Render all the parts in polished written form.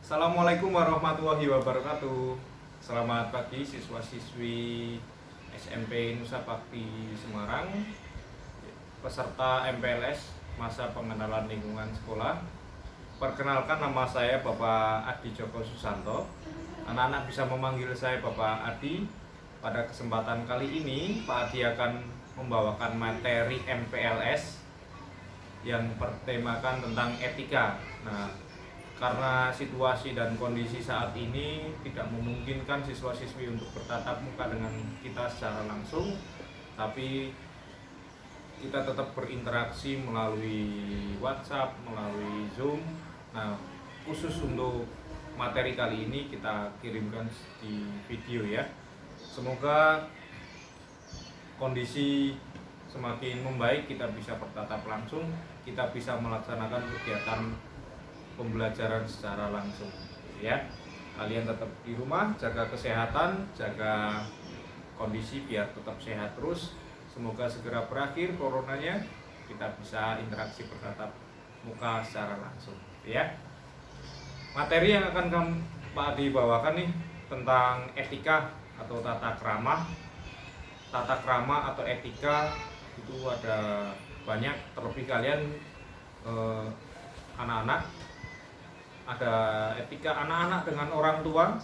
Assalamualaikum warahmatullahi wabarakatuh. Selamat pagi siswa-siswi SMP Nusa Bakti Semarang, peserta MPLS masa pengenalan lingkungan sekolah. Perkenalkan, nama saya Bapak Adi Joko Susanto. Anak-anak bisa memanggil saya Bapak Adi. Pada kesempatan kali ini Pak Adi akan membawakan materi MPLS yang bertemakan tentang etika. Karena situasi dan kondisi saat ini tidak memungkinkan siswa-siswi untuk bertatap muka dengan kita secara langsung, tapi kita tetap berinteraksi melalui WhatsApp, melalui Zoom. Khusus untuk materi kali ini kita kirimkan di video ya. Semoga kondisi semakin membaik, kita bisa bertatap langsung, kita bisa melaksanakan kegiatan pembelajaran secara langsung ya. Kalian tetap di rumah, jaga kesehatan, jaga kondisi biar tetap sehat terus. Semoga segera berakhir coronanya, kita bisa interaksi bertatap muka secara langsung ya. Materi yang akan Pak Adi bawakan nih tentang etika atau tata krama. Tata krama atau etika itu ada banyak, terlebih kalian anak-anak. Ada etika anak-anak dengan orang tua,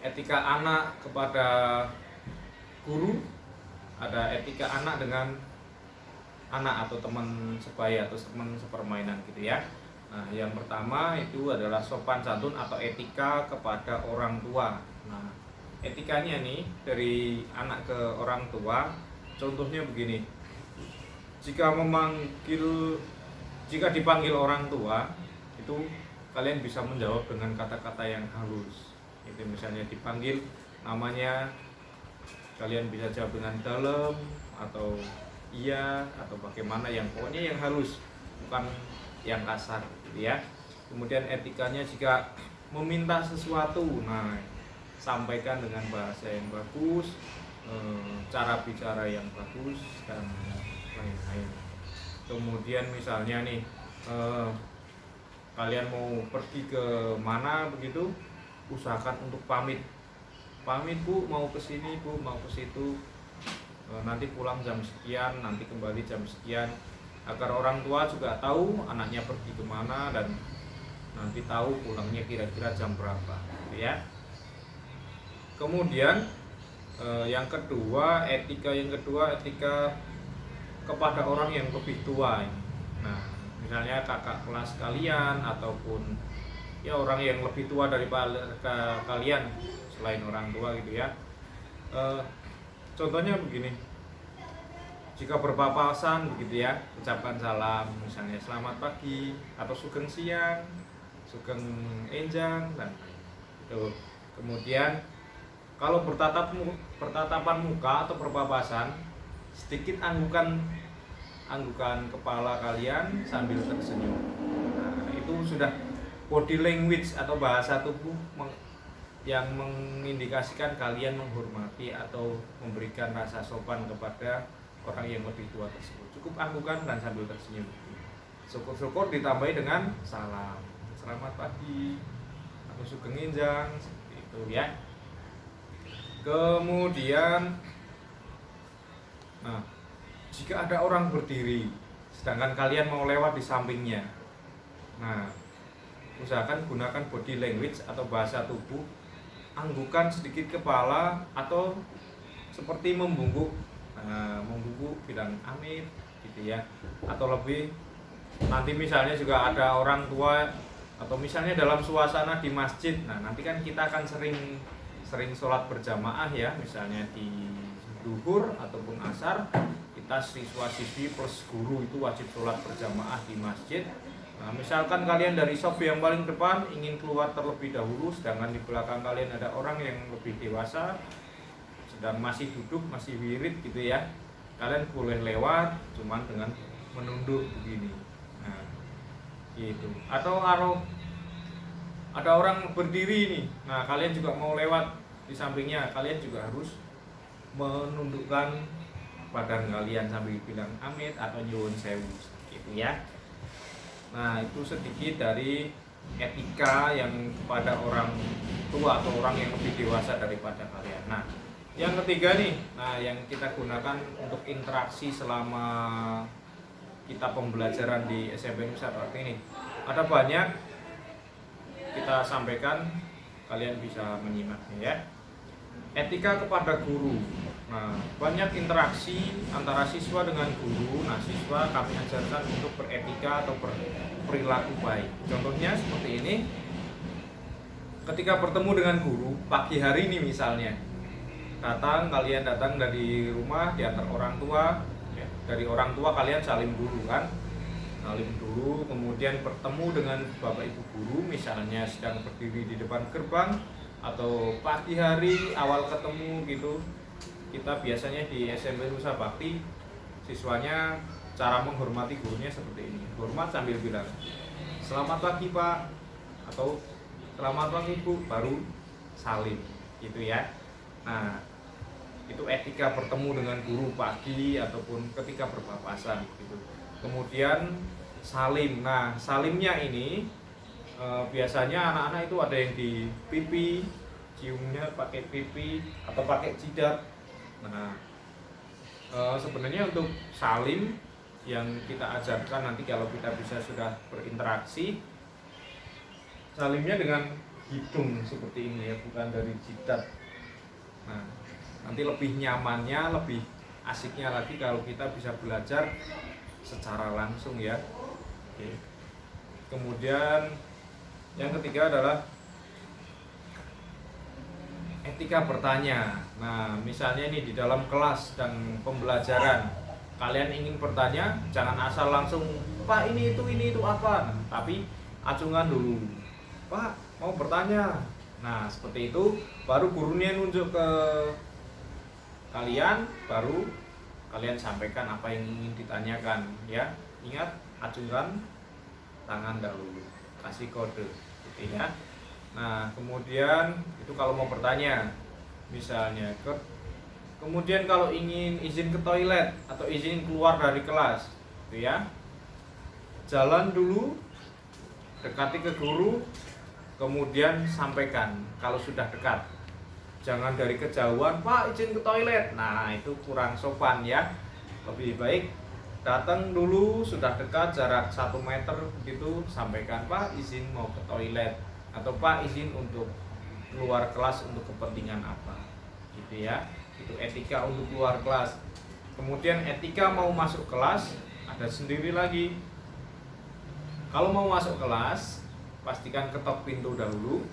etika anak kepada guru, ada etika anak dengan anak atau teman sebaya atau teman sepermainan gitu ya. Yang pertama itu adalah sopan santun atau etika kepada orang tua. Etikanya nih dari anak ke orang tua, contohnya begini. Jika dipanggil orang tua, itu kalian bisa menjawab dengan kata-kata yang halus. Itu misalnya dipanggil namanya, kalian bisa jawab dengan dalam atau iya atau bagaimana, yang pokoknya yang halus, bukan yang kasar gitu ya. Kemudian etikanya jika meminta sesuatu, sampaikan dengan bahasa yang bagus, cara bicara yang bagus dan lain-lain. Kemudian misalnya nih, kalian mau pergi ke mana begitu, usahakan untuk pamit Bu, mau ke sini Bu, mau ke situ, nanti pulang jam sekian, nanti kembali jam sekian, agar orang tua juga tahu anaknya pergi kemana dan nanti tahu pulangnya kira-kira jam berapa gitu ya. Kemudian yang kedua, etika kepada orang yang lebih tua. Misalnya kakak kelas kalian ataupun ya orang yang lebih tua daripada kalian selain orang tua gitu ya. Contohnya begini, jika berpapasan begitu ya, ucapkan salam, misalnya selamat pagi atau sugeng siang, sugeng enjang dan itu. Kemudian kalau bertatapan muka atau berpapasan, sedikit anggukan kepala kalian sambil tersenyum. Itu sudah body language atau bahasa tubuh yang mengindikasikan kalian menghormati atau memberikan rasa sopan kepada orang yang lebih tua tersebut. Cukup anggukan dan sambil tersenyum. Syukur-syukur ditambahi dengan salam, selamat pagi atau sugeng enjang, seperti itu ya. Kemudian jika ada orang berdiri sedangkan kalian mau lewat di sampingnya, usahakan gunakan body language atau bahasa tubuh, anggukan sedikit kepala atau seperti membungkuk, bilang amit gitu ya. Atau lebih, nanti misalnya juga ada orang tua atau misalnya dalam suasana di masjid, nanti kan kita akan sering sholat berjamaah ya, misalnya di duhur ataupun asar, kita siswa-siswi plus guru itu wajib sholat berjamaah di masjid. Misalkan kalian dari shop yang paling depan ingin keluar terlebih dahulu, sedangkan di belakang kalian ada orang yang lebih dewasa sedang masih duduk, masih wirid gitu ya, kalian boleh lewat cuman dengan menunduk begini. Gitu. Atau ada orang berdiri nih, kalian juga mau lewat di sampingnya, kalian juga harus menundukkan badan kalian sambil bilang amit atau nyuwun sewu gitu ya. Itu sedikit dari etika yang kepada orang tua atau orang yang lebih dewasa daripada kalian. Nah, yang ketiga nih, nah yang kita gunakan untuk interaksi selama kita pembelajaran di SMP Nusa Bakti ini. Ada banyak, kita sampaikan, kalian bisa menyimaknya ya. Etika kepada guru. Nah, banyak interaksi antara siswa dengan guru. Nah, siswa kami ajarkan untuk beretika atau berperilaku baik. Contohnya seperti ini. Ketika bertemu dengan guru pagi hari ini misalnya, kalian datang dari rumah diantar orang tua, ya, dari orang tua kalian salim dulu kan, salim dulu, kemudian bertemu dengan bapak ibu guru misalnya sedang berdiri di depan gerbang atau pagi hari awal ketemu gitu. Kita biasanya di SMP Nusa Bakti siswanya cara menghormati gurunya seperti ini, hormat sambil bilang selamat pagi Pak atau selamat pagi Bu, baru salim gitu ya. Nah, itu etika bertemu dengan guru pagi ataupun ketika berpapasan gitu. Kemudian salim. Nah, salimnya ini biasanya anak-anak itu ada yang di pipi, ciumnya pakai pipi atau pakai jidat. Nah, sebenarnya untuk salim yang kita ajarkan nanti kalau kita bisa sudah berinteraksi, salimnya dengan hidung seperti ini ya, bukan dari jidat. Nah, nanti lebih nyamannya, lebih asiknya lagi kalau kita bisa belajar secara langsung ya. Oke. Kemudian yang ketiga adalah etika bertanya. Nah, misalnya ini di dalam kelas dan pembelajaran, kalian ingin bertanya, jangan asal langsung Pak ini itu apa, nah, tapi acungan dulu. Pak mau bertanya. Nah, seperti itu baru gurunya nunjuk ke kalian, baru kalian sampaikan apa yang ingin ditanyakan ya. Ingat, acungkan tangan dahulu, kasih kode gitu ya. Nah, kemudian itu kalau mau bertanya misalnya kemudian kalau ingin izin ke toilet atau izin keluar dari kelas gitu ya, jalan dulu, dekati ke guru, kemudian sampaikan kalau sudah dekat. Jangan dari kejauhan, Pak izin ke toilet. Nah, itu kurang sopan ya. Lebih baik datang dulu, sudah dekat jarak 1 meter begitu, sampaikan Pak izin mau ke toilet atau Pak izin untuk keluar kelas untuk kepentingan apa. Gitu ya. Itu etika untuk keluar kelas. Kemudian etika mau masuk kelas ada sendiri lagi. Kalau mau masuk kelas, pastikan ketok pintu dahulu.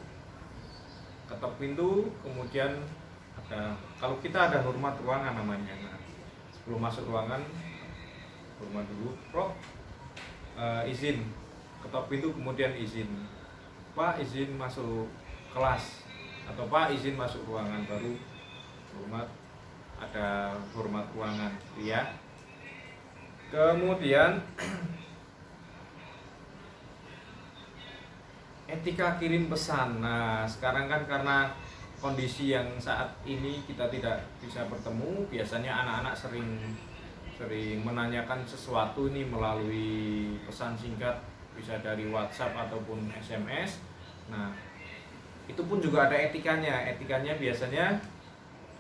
Ketok pintu, kemudian ada, kalau kita ada hormat ruangan namanya. Nah, sebelum masuk ruangan, hormat dulu, Prof. Izin, ketok pintu kemudian izin, Pak izin masuk kelas atau Pak izin masuk ruangan, baru hormat, ada hormat ruangan, ya. Kemudian etika kirim pesan. Nah, sekarang kan karena kondisi yang saat ini kita tidak bisa bertemu, biasanya anak-anak sering menanyakan sesuatu ini melalui pesan singkat, bisa dari WhatsApp ataupun SMS. Nah, itu pun juga ada etikanya. Etikanya biasanya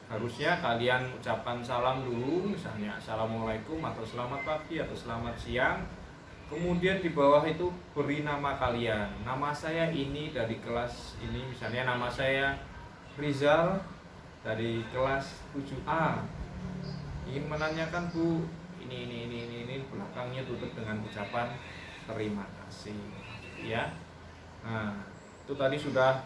harusnya kalian ucapkan salam dulu, misalnya Assalamualaikum atau selamat pagi atau selamat siang. Kemudian di bawah itu beri nama kalian. Nama saya ini dari kelas ini, misalnya nama saya Rizal dari kelas 7A. Ingin menanyakan Bu, ini, belakangnya tutup dengan ucapan terima kasih. Ya. Nah, itu tadi sudah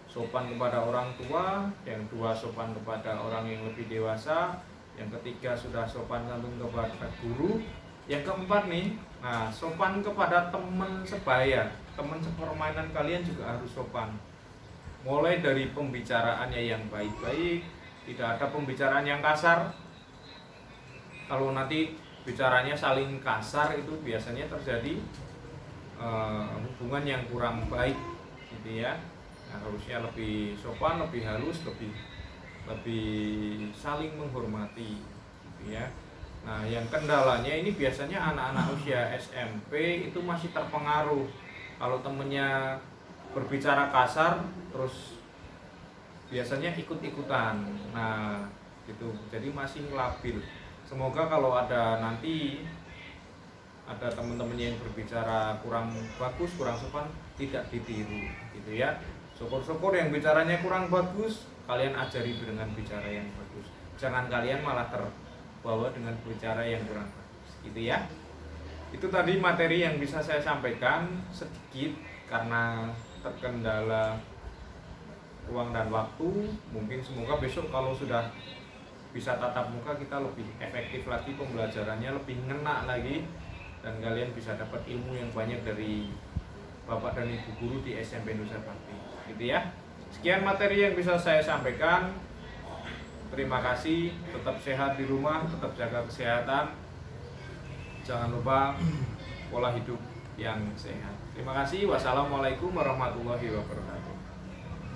sopan kepada orang tua, yang dua sopan kepada orang yang lebih dewasa, yang ketiga sudah sopan santun kepada guru. Yang keempat nih, nah sopan kepada teman sebaya, teman sepermainan kalian juga harus sopan. Mulai dari pembicaraannya yang baik-baik, tidak ada pembicaraan yang kasar. Kalau nanti bicaranya saling kasar itu biasanya terjadi hubungan yang kurang baik, gitu ya. Nah, harusnya lebih sopan, lebih halus, lebih saling menghormati, gitu ya. Nah, yang kendalanya ini biasanya anak-anak usia SMP itu masih terpengaruh. Kalau temennya berbicara kasar terus biasanya ikut-ikutan. Nah gitu, jadi masih labil. Semoga kalau ada nanti ada teman-teman yang berbicara kurang bagus, kurang sopan, tidak ditiru gitu ya. Syukur-syukur yang bicaranya kurang bagus, kalian ajari dengan bicara yang bagus. Jangan kalian malah terbawa dengan bicara yang kurang bagus gitu ya. Itu tadi materi yang bisa saya sampaikan sedikit karena terkendala ruang dan waktu. Mungkin semoga besok kalau sudah bisa tatap muka kita lebih efektif lagi pembelajarannya, lebih ngena lagi, dan kalian bisa dapat ilmu yang banyak dari Bapak dan Ibu guru di SMP Nusa Bakti gitu ya. Sekian materi yang bisa saya sampaikan. Terima kasih, tetap sehat di rumah, tetap jaga kesehatan, jangan lupa pola hidup yang sehat. Terima kasih. Wassalamualaikum warahmatullahi wabarakatuh.